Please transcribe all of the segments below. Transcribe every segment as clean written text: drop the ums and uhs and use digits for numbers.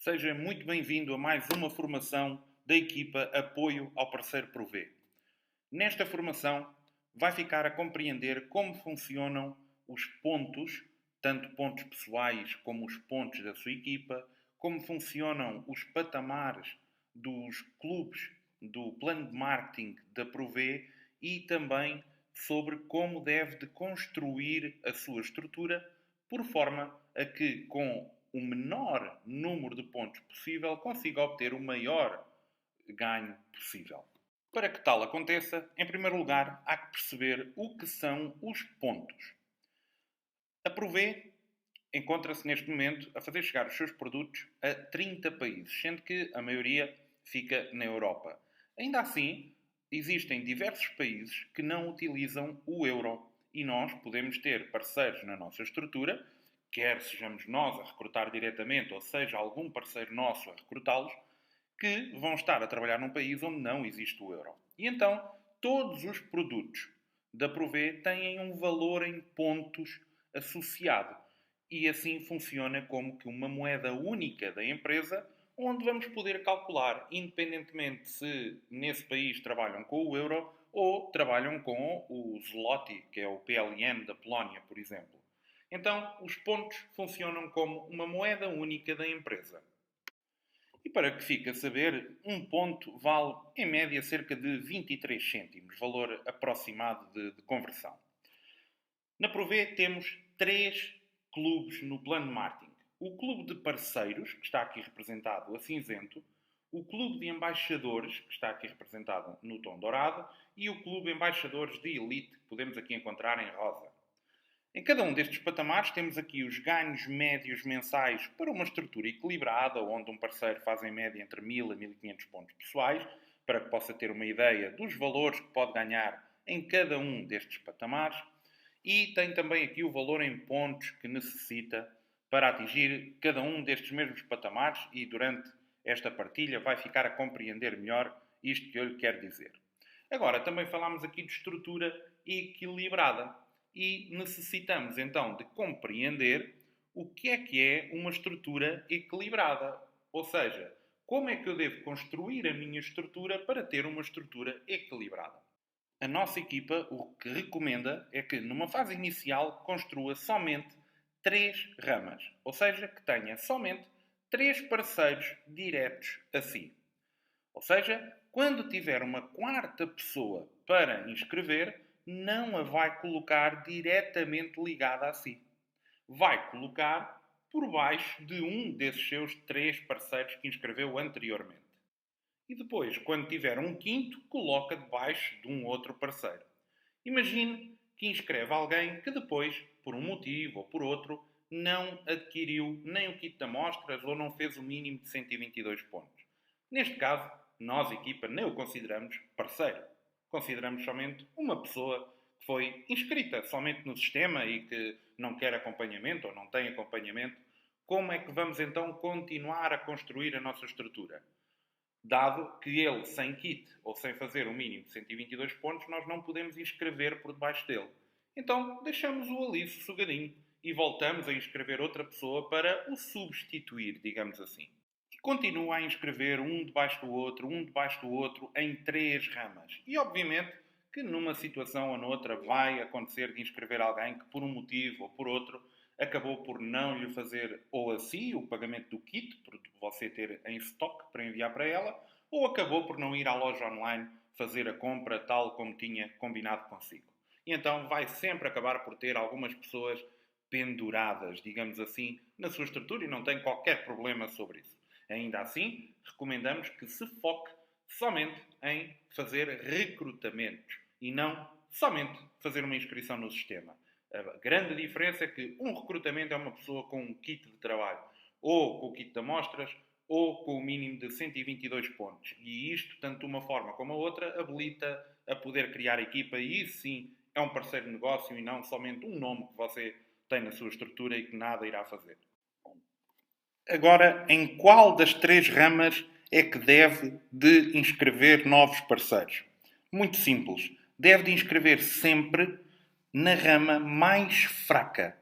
Seja muito bem-vindo a mais uma formação da equipa Apoio ao Parceiro Provê. Nesta formação vai ficar a compreender como funcionam os pontos, tanto pontos pessoais como os pontos da sua equipa, como funcionam os patamares dos clubes do plano de marketing da Provê e também sobre como deve de construir a sua estrutura por forma a que, com o menor número de pontos possível, consiga obter o maior ganho possível. Para que tal aconteça, em primeiro lugar, há que perceber o que são os pontos. A Provê encontra-se neste momento a fazer chegar os seus produtos a 30 países, sendo que a maioria fica na Europa. Ainda assim, existem diversos países que não utilizam o euro e nós podemos ter parceiros na nossa estrutura, quer sejamos nós a recrutar diretamente ou seja algum parceiro nosso a recrutá-los, que vão estar a trabalhar num país onde não existe o euro. E então, todos os produtos da Provê têm um valor em pontos associado. E assim funciona como que uma moeda única da empresa, onde vamos poder calcular, independentemente se nesse país trabalham com o euro ou trabalham com o zloty, que é o PLN da Polónia, por exemplo. Então, os pontos funcionam como uma moeda única da empresa. E para que fique a saber, um ponto vale, em média, cerca de 23 cêntimos, valor aproximado de conversão. Na Provê temos 3 clubes no plano marketing. O clube de parceiros, que está aqui representado a cinzento, o clube de embaixadores, que está aqui representado no tom dourado, e o clube de embaixadores de elite, que podemos aqui encontrar em rosa. Em cada um destes patamares temos aqui os ganhos médios mensais para uma estrutura equilibrada, onde um parceiro faz em média entre 1000 a 1500 pontos pessoais, para que possa ter uma ideia dos valores que pode ganhar em cada um destes patamares. E tem também aqui o valor em pontos que necessita para atingir cada um destes mesmos patamares e durante esta partilha vai ficar a compreender melhor isto que eu lhe quero dizer. Agora, também falámos aqui de estrutura equilibrada e necessitamos então de compreender o que é uma estrutura equilibrada. Ou seja, como é que eu devo construir a minha estrutura para ter uma estrutura equilibrada. A nossa equipa o que recomenda é que numa fase inicial construa somente 3 ramas. Ou seja, que tenha somente 3 parceiros diretos a si. Ou seja, quando tiver uma quarta pessoa para inscrever, não a vai colocar diretamente ligada a si. Vai colocar por baixo de um desses seus 3 parceiros que inscreveu anteriormente. E depois, quando tiver um quinto, coloca debaixo de um outro parceiro. Imagine que inscreve alguém que depois, por um motivo ou por outro, não adquiriu nem o kit de amostras ou não fez o mínimo de 122 pontos. Neste caso, nós, equipa, nem o consideramos parceiro. Consideramos somente uma pessoa que foi inscrita somente no sistema e que não quer acompanhamento ou não tem acompanhamento. Como é que vamos então continuar a construir a nossa estrutura? Dado que ele, sem kit ou sem fazer o mínimo de 122 pontos, nós não podemos inscrever por debaixo dele. Então, deixamos-o ali sossegadinho e voltamos a inscrever outra pessoa para o substituir, digamos assim. E continua a inscrever um debaixo do outro, em 3 ramas. E, obviamente, que numa situação ou noutra vai acontecer de inscrever alguém que, por um motivo ou por outro, acabou por não lhe fazer ou a si o pagamento do kit, por você ter em stock para enviar para ela, ou acabou por não ir à loja online fazer a compra tal como tinha combinado consigo. E então vai sempre acabar por ter algumas pessoas penduradas, digamos assim, na sua estrutura e não tem qualquer problema sobre isso. Ainda assim, recomendamos que se foque somente em fazer recrutamentos e não somente fazer uma inscrição no sistema. A grande diferença é que um recrutamento é uma pessoa com um kit de trabalho, ou com o kit de amostras, ou com o mínimo de 122 pontos. E isto, tanto de uma forma como a outra, habilita a poder criar equipa e isso sim é um parceiro de negócio e não somente um nome que você tem na sua estrutura e que nada irá fazer. Agora, em qual das 3 ramas é que deve de inscrever novos parceiros? Muito simples. Deve de inscrever sempre na rama mais fraca.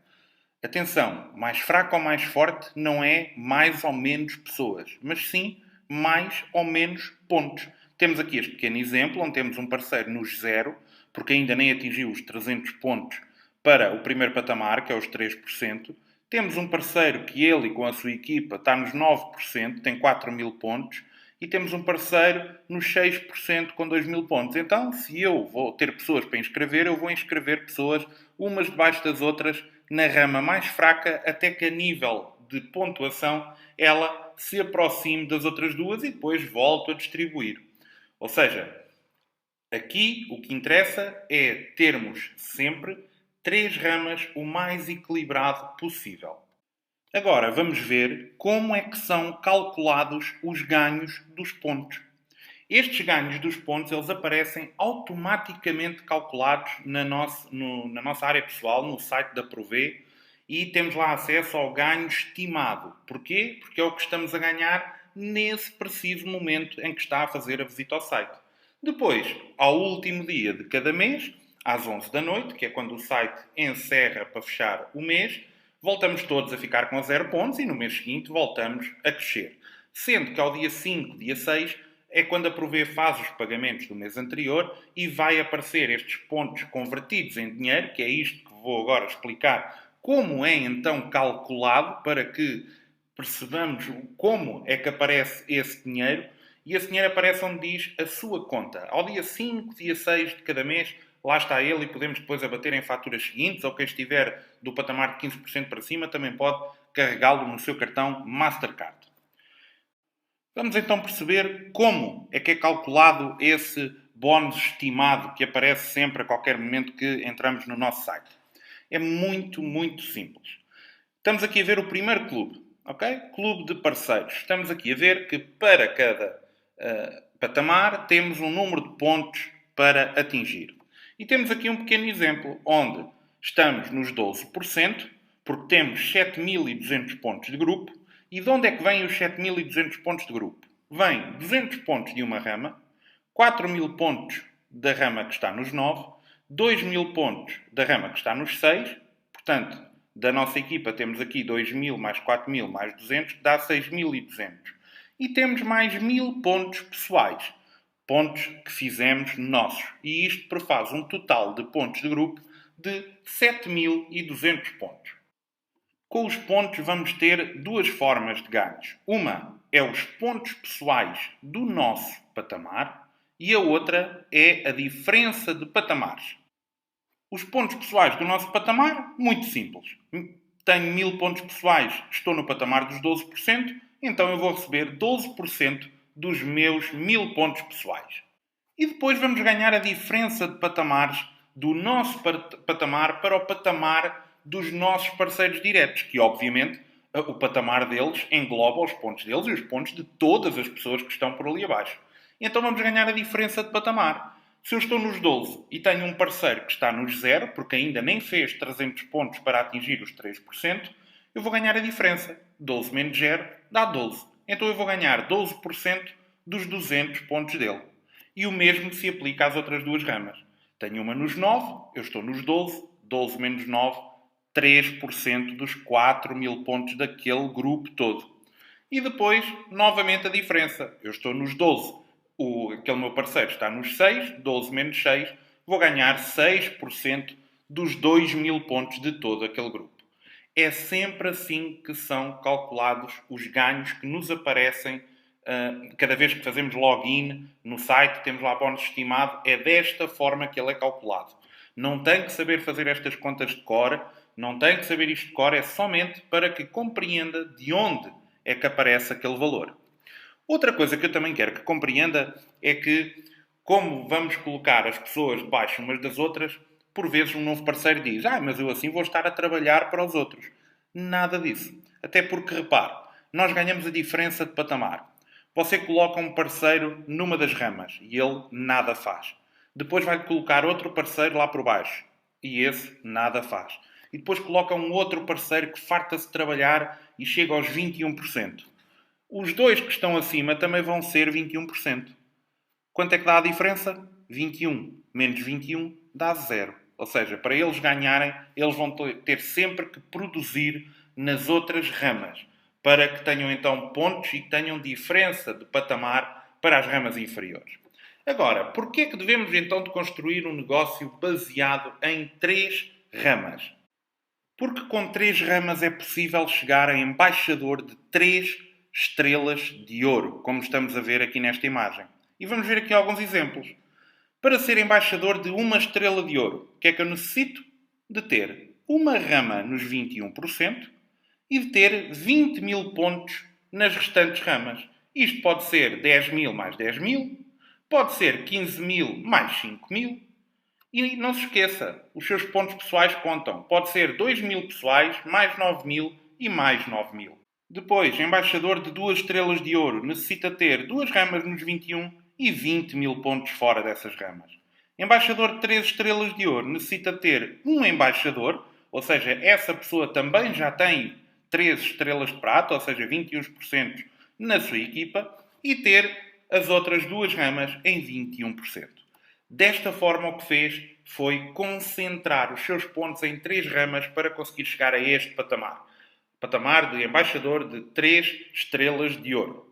Atenção, mais fraco ou mais forte não é mais ou menos pessoas, mas sim mais ou menos pontos. Temos aqui este pequeno exemplo, onde temos um parceiro nos 0, porque ainda nem atingiu os 300 pontos para o primeiro patamar, que é os 3%. Temos um parceiro que ele, com a sua equipa, está nos 9%, tem 4.000 pontos. E temos um parceiro nos 6% com 2.000 pontos. Então, se eu vou ter pessoas para inscrever, eu vou inscrever pessoas umas debaixo das outras na rama mais fraca, até que a nível de pontuação ela se aproxime das outras duas e depois volto a distribuir. Ou seja, aqui o que interessa é termos sempre 3 ramas o mais equilibrado possível. Agora vamos ver como é que são calculados os ganhos dos pontos. Estes ganhos dos pontos eles aparecem automaticamente calculados na nossa área pessoal, no site da Provê, e temos lá acesso ao ganho estimado. Porquê? Porque é o que estamos a ganhar nesse preciso momento em que está a fazer a visita ao site. Depois, ao último dia de cada mês, às 11 da noite, que é quando o site encerra para fechar o mês, voltamos todos a ficar com 0 pontos e no mês seguinte voltamos a crescer. Sendo que ao dia 5, dia 6, é quando a Provê faz os pagamentos do mês anterior e vai aparecer estes pontos convertidos em dinheiro, que é isto que vou agora explicar como é então calculado para que percebamos como é que aparece esse dinheiro. E esse dinheiro aparece onde diz a sua conta. Ao dia 5, dia 6 de cada mês, lá está ele e podemos depois abater em faturas seguintes, ou quem estiver do patamar de 15% para cima também pode carregá-lo no seu cartão Mastercard. Vamos então perceber como é que é calculado esse bónus estimado que aparece sempre a qualquer momento que entramos no nosso site. É muito, muito simples. Estamos aqui a ver o primeiro clube, ok? Clube de parceiros. Estamos aqui a ver que para cada patamar temos um número de pontos para atingir. E temos aqui um pequeno exemplo, onde estamos nos 12%, porque temos 7.200 pontos de grupo. E de onde é que vêm os 7.200 pontos de grupo? Vêm 200 pontos de uma rama, 4.000 pontos da rama que está nos 9, 2.000 pontos da rama que está nos 6. Portanto, da nossa equipa temos aqui 2.000 mais 4.000 mais 200, que dá 6.200. E temos mais 1.000 pontos pessoais. Pontos que fizemos nossos. E isto prefaz um total de pontos de grupo de 7.200 pontos. Com os pontos vamos ter duas formas de ganhos. Uma é os pontos pessoais do nosso patamar e a outra é a diferença de patamares. Os pontos pessoais do nosso patamar, muito simples. Tenho 1.000 pontos pessoais, estou no patamar dos 12%, então eu vou receber 12% dos meus 1.000 pontos pessoais. E depois vamos ganhar a diferença de patamares do nosso patamar para o patamar dos nossos parceiros diretos, que obviamente o patamar deles engloba os pontos deles e os pontos de todas as pessoas que estão por ali abaixo. Então vamos ganhar a diferença de patamar. Se eu estou nos 12 e tenho um parceiro que está nos 0, porque ainda nem fez 300 pontos para atingir os 3%, eu vou ganhar a diferença. 12 menos 0 dá 12. Então eu vou ganhar 12% dos 200 pontos dele. E o mesmo se aplica às outras duas ramas. Tenho uma nos 9, eu estou nos 12, 12 menos 9, 3% dos 4.000 pontos daquele grupo todo. E depois, novamente, a diferença. Eu estou nos 12, aquele meu parceiro está nos 6, 12 menos 6, vou ganhar 6% dos 2.000 pontos de todo aquele grupo. É sempre assim que são calculados os ganhos que nos aparecem cada vez que fazemos login no site, temos lá bónus estimado, é desta forma que ele é calculado. Não tem que saber fazer estas contas de cor, não tem que saber isto de cor, é somente para que compreenda de onde é que aparece aquele valor. Outra coisa que eu também quero que compreenda é que, como vamos colocar as pessoas debaixo umas das outras, por vezes um novo parceiro diz: mas eu assim vou estar a trabalhar para os outros. Nada disso. Até porque, repare, nós ganhamos a diferença de patamar. Você coloca um parceiro numa das ramas e ele nada faz. Depois vai colocar outro parceiro lá por baixo e esse nada faz. E depois coloca um outro parceiro que farta-se de trabalhar e chega aos 21%. Os dois que estão acima também vão ser 21%. Quanto é que dá a diferença? 21 menos 21 dá 0. Ou seja, para eles ganharem, eles vão ter sempre que produzir nas outras ramas, para que tenham então pontos e que tenham diferença de patamar para as ramas inferiores. Agora, porquê é que devemos então de construir um negócio baseado em 3 ramas? Porque com 3 ramas é possível chegar a embaixador de 3 estrelas de ouro, como estamos a ver aqui nesta imagem. E vamos ver aqui alguns exemplos. Para ser embaixador de uma estrela de ouro, o que é que eu necessito? De ter uma rama nos 21% e de ter 20 mil pontos nas restantes ramas. Isto pode ser 10 mil mais 10 mil, pode ser 15 mil mais 5 mil. E não se esqueça, os seus pontos pessoais contam. Pode ser 2 mil pessoais, mais 9 mil e mais 9 mil. Depois, embaixador de 2 estrelas de ouro necessita ter 2 ramas nos 21 e 20 mil pontos fora dessas ramas. Embaixador de 3 estrelas de ouro necessita ter um embaixador, ou seja, essa pessoa também já tem 3 estrelas de prata, ou seja, 21% na sua equipa, e ter as outras 2 ramas em 21%. Desta forma, o que fez foi concentrar os seus pontos em 3 ramas para conseguir chegar a este patamar. Patamar de embaixador de 3 estrelas de ouro.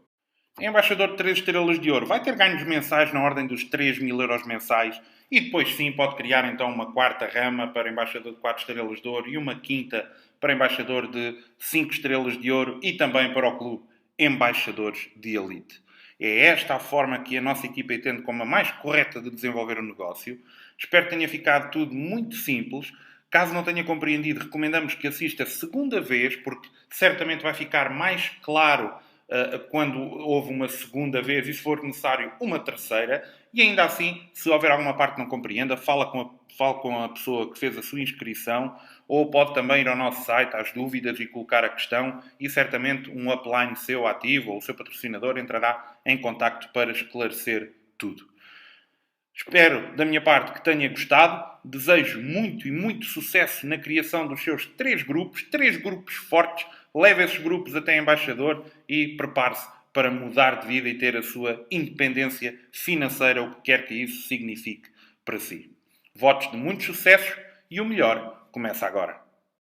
Embaixador de 3 estrelas de ouro vai ter ganhos mensais na ordem dos 3 mil euros mensais e depois sim pode criar então uma quarta rama para embaixador de 4 estrelas de ouro e uma quinta para embaixador de 5 estrelas de ouro e também para o clube embaixadores de elite. É esta a forma que a nossa equipa entende como a mais correta de desenvolver o negócio. Espero que tenha ficado tudo muito simples. Caso não tenha compreendido, recomendamos que assista a segunda vez, porque certamente vai ficar mais claro quando houve uma segunda vez e, se for necessário, uma terceira. E ainda assim, se houver alguma parte que não compreenda, fale com a pessoa que fez a sua inscrição, ou pode também ir ao nosso site, às dúvidas, e colocar a questão, e certamente um upline seu ativo ou o seu patrocinador entrará em contacto para esclarecer tudo. Espero, da minha parte, que tenha gostado. Desejo muito e muito sucesso na criação dos seus 3 grupos fortes. Leve esses grupos até embaixador e prepare-se para mudar de vida e ter a sua independência financeira, o que quer que isso signifique para si. Votos de muito sucesso e o melhor começa agora.